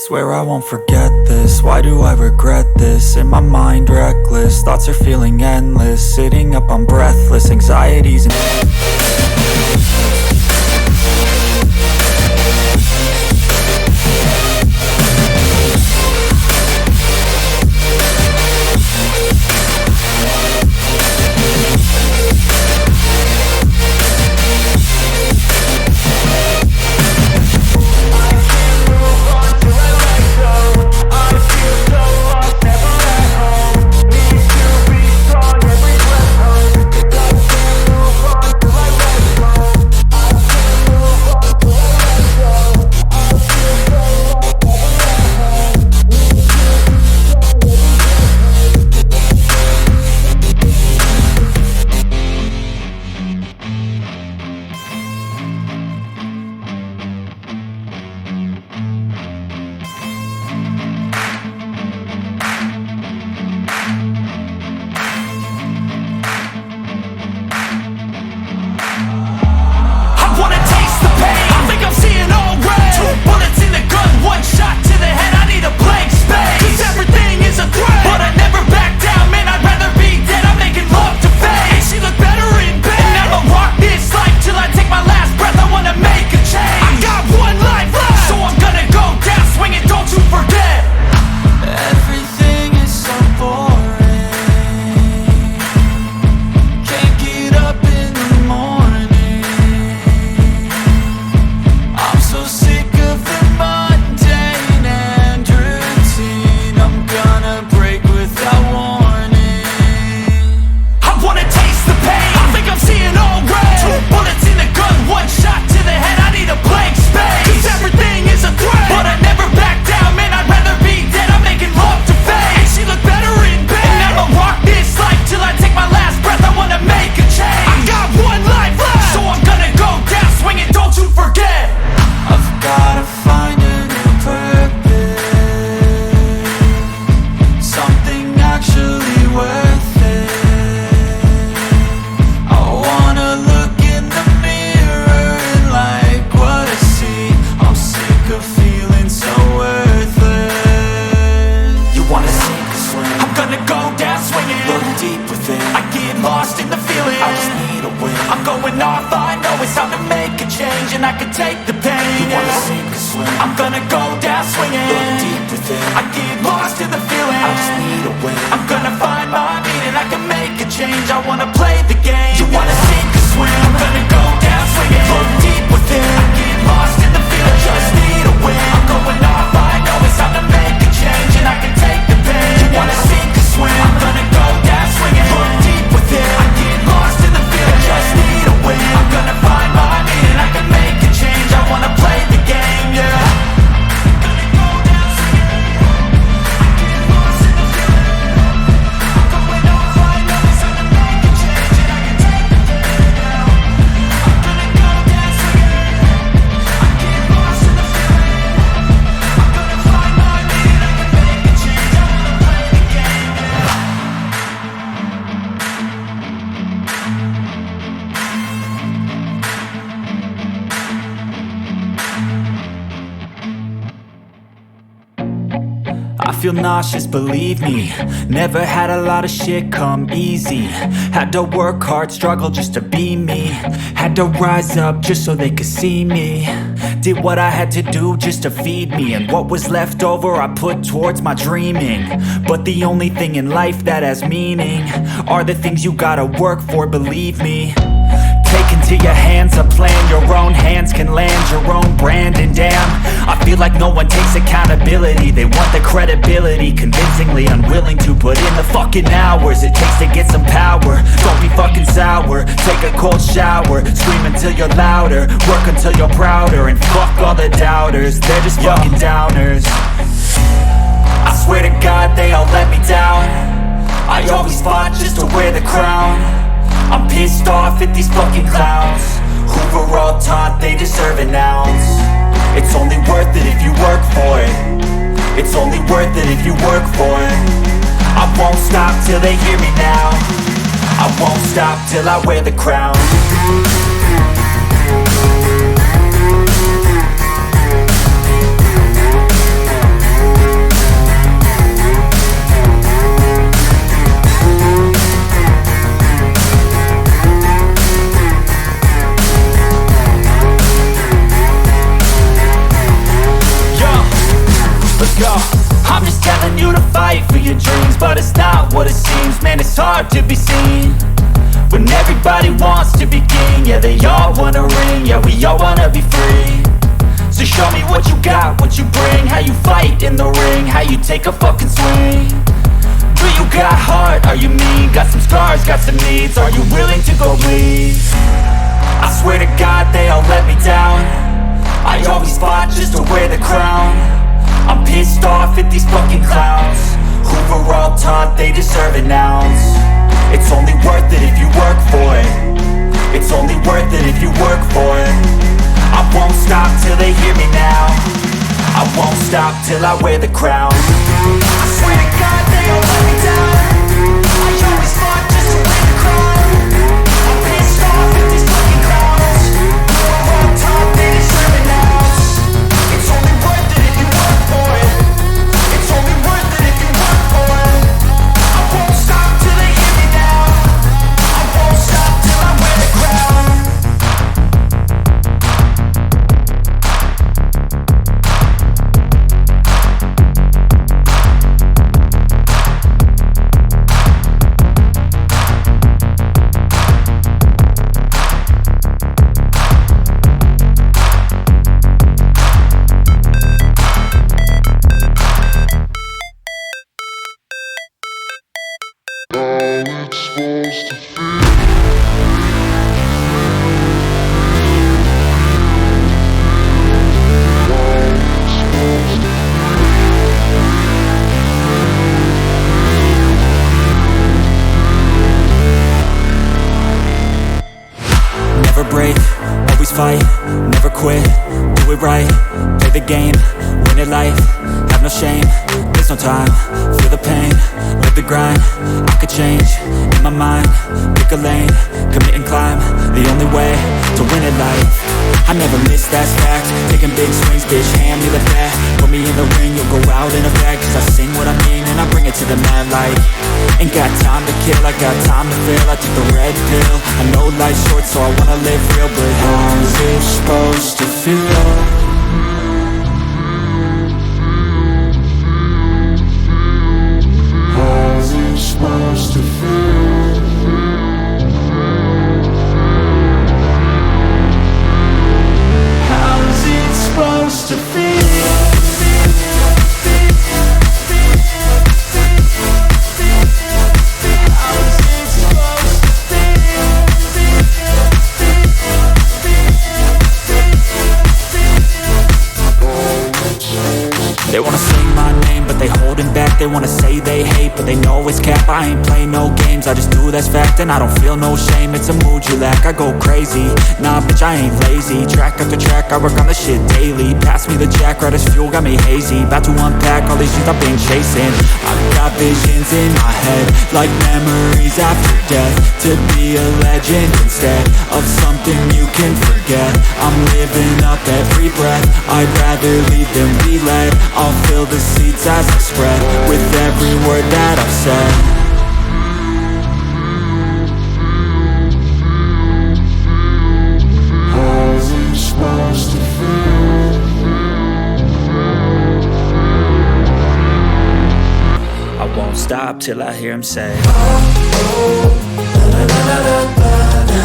Swear I won't forget this, why do I regret this? In my mind reckless, thoughts are feeling endless. Sitting up I'm breathless, anxieties and I feel nauseous, believe me. Never had a lot of shit come easy. Had to work hard, struggle just to be me. Had to rise up just so they could see me. Did what I had to do just to feed me. And what was left over I put towards my dreaming. But the only thing in life that has meaning are the things you gotta work for, believe me. Take into your hands a plan, your own hands can land your own brand. And damn, I feel like no one takes accountability. They want the credibility, convincingly unwilling to put in the fucking hours it takes to get some power. Don't be fucking sour, take a cold shower. Scream until you're louder, work until you're prouder. And fuck all the doubters, they're just fucking downers. I swear to God they all let me down. I always fought just to wear the crown. I'm pissed off at these fucking clowns who were all taught they deserve an ounce. It's only worth it if you work for it. It's only worth it if you work for it. I won't stop till they hear me now. I won't stop till I wear the crown. hard to be seen when everybody wants to be king. Yeah, they all wanna ring, yeah, we all wanna be free. So show me what you got, what you bring, how you fight in the ring, how you take a fucking swing. Do you got heart, are you mean? Got some scars, got some needs, are you willing to go bleed? I swear to God they all let me down. I always fought just to wear the crown. I'm pissed off at these fucking clowns who were all taught they deserve an ounce. It's only worth it if you work for it. It's only worth it if you work for it. I won't stop till they hear me now. I won't stop till I wear the crown. I swear to God they all let me down. I always fought just to wear the crown. I'm pissed off at these fucking clowns who were all taught they deserve an ounce. It's only worth it if you work for it. It's only worth it if you work for it. I won't stop till they hear me now. I won't stop till I wear the crown. Never break, always fight, never quit, do it right, play the game, win it life, have no shame, there's no time, feel the pain, live the grind, I could change, in my mind, pick a lane, commit and climb, the only way to win at life. I never miss, that's fact, taking big swings, bitch, hand me the bat, put me in the ring, you'll go out in a bag, cause I sing what I mean and I bring it to the mad light. Ain't got time to kill, I got time to feel, I took the red pill, I know life's short so I wanna live real, but how's it supposed to feel? How's it supposed to feel? How's it supposed to feel? They wanna sing my name, but they holding back. They wanna say they hate, but they know it's cap. I ain't play no games, I just do, that's fact. And I don't feel no shame, it's a mood you lack. I go crazy, nah bitch I ain't lazy. Track after track, I work on the shit daily. Pass me the jack, right as fuel, got me hazy. About to unpack all these things I've been chasing. I've got visions in my head, like memories after death. To be a legend instead of something you can forget. I'm living up every breath, I'd rather lead than be led. I'll fill the seats as I spread with every word that I've said. How's it supposed to feel? I won't stop till I hear him say, oh, oh, la, la, la, la, la, la.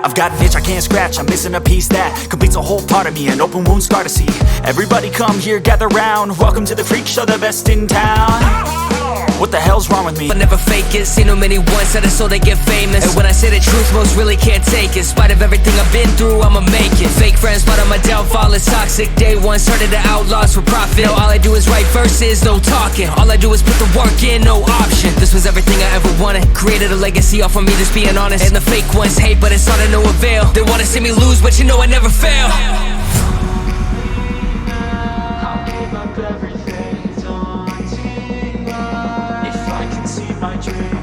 I've got an itch I can't scratch, I'm missing a piece that completes a whole part of me, an open wound scar to see. Everybody come here, gather round, welcome to the freak show, the best in town. What the hell's wrong with me? But never fake it, seen too many ones that are so they get famous. And when I say the truth, most really can't take it. In spite of everything I've been through, I'ma make it. Fake friends, but on my downfall is toxic. Day one, started to outlaws for profit. Now all I do is write verses, no talking. All I do is put the work in, no option. This was everything I ever wanted. Created a legacy off of me, just being honest. And the fake ones hate, but it's all to no avail. They wanna see me lose, but you know I never fail. I'll give up everything, daunting if I can see my dream.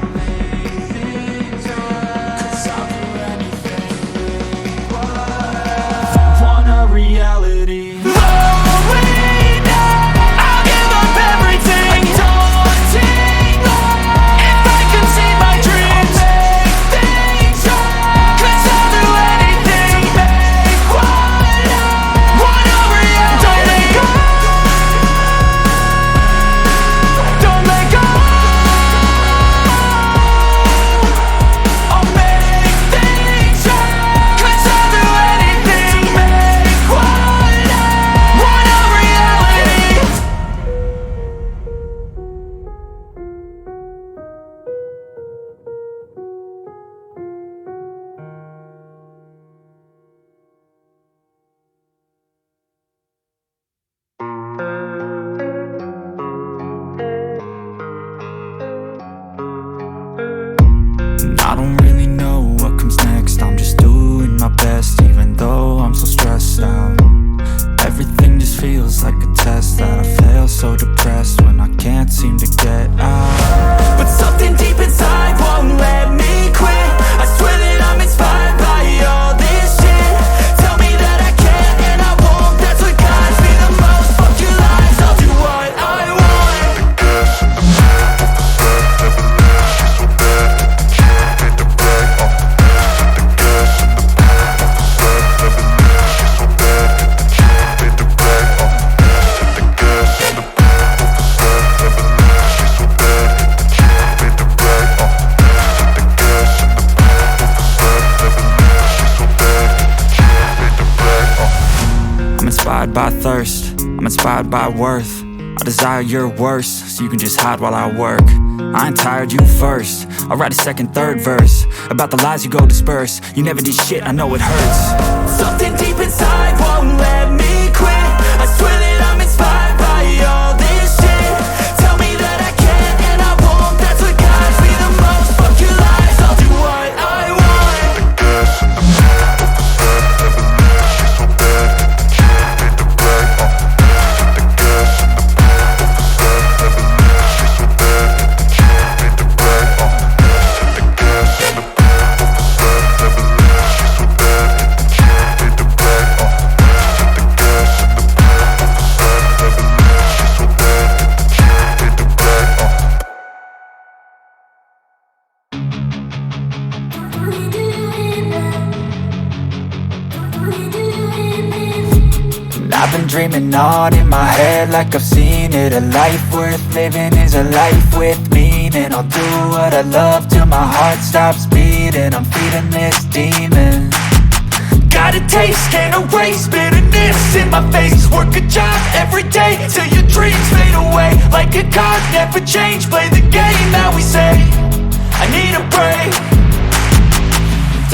Wanna inspired by thirst, I'm inspired by worth. I desire your worst, so you can just hide while I work. I ain't tired, you first. I'll write a second, third verse about the lies you go disperse. You never did shit, I know it hurts. Something deep inside won't let me quit. I swear that I'm inspired by all this shit. Tell me that I can and I won't. That's what guides me the most. Fuck your lies, I'll do what I want. I've been dreaming on in my head like I've seen it. A life worth living is a life with meaning. I'll do what I love till my heart stops beating. I'm feeding this demon. Got a taste, can't erase bitterness in my face. Work a job every day till your dreams fade away. Like a card, never change, play the game that we say. I need a break.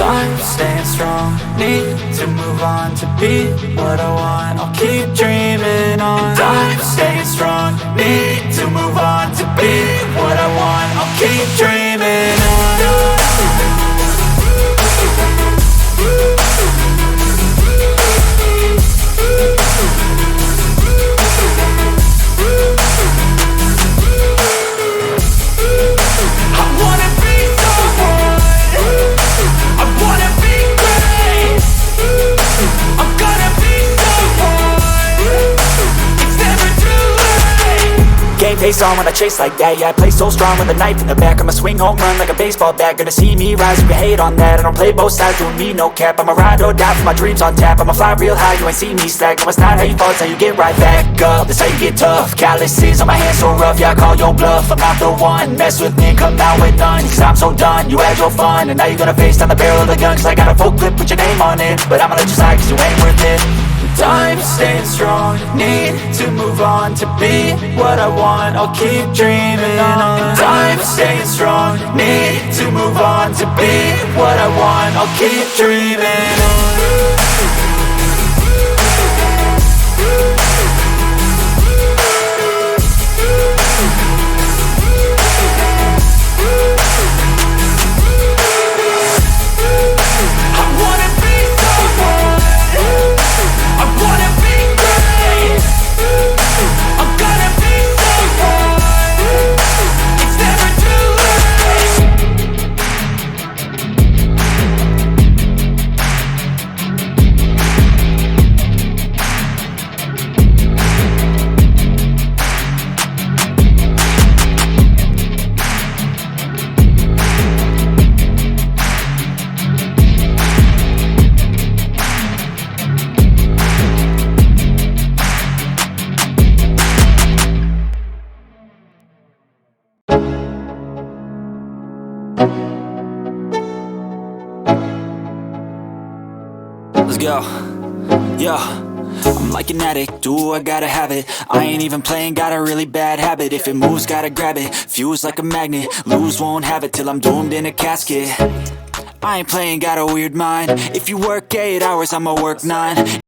I'm staying strong, need to move on to be what I want. I'll keep dreaming on. I'm staying strong, need to move on to be what I want. I'll keep dreaming on. Face on when I chase like that. Yeah, I play so strong with a knife in the back. I'ma swing home run like a baseball bat. Gonna see me rise, you can hate on that. I don't play both sides, doing me no cap. I'ma ride or die for my dreams on tap. I'ma fly real high, you ain't see me slack. No, it's not how you fall, it's how you get right back up. That's how you get tough. Calluses on my hands so rough, yeah, I call your bluff. I'm not the one, mess with me, come out with none. Cause I'm so done, you had your fun. And now you're gonna face down the barrel of the gun. Cause I got a full clip with your name on it. But I'ma let you slide cause you ain't worth it. I'm staying strong, need to move on to be what I want. I'll keep dreaming on. I'm staying strong, need to move on to be what I want. I'll keep dreaming on. Let's go. Yeah, I'm like an addict, do I gotta have it. I ain't even playing, got a really bad habit. If it moves, gotta grab it, fuse like a magnet. Lose, won't have it till I'm doomed in a casket. I ain't playing, got a weird mind. If you work 8 hours, I'ma work 9.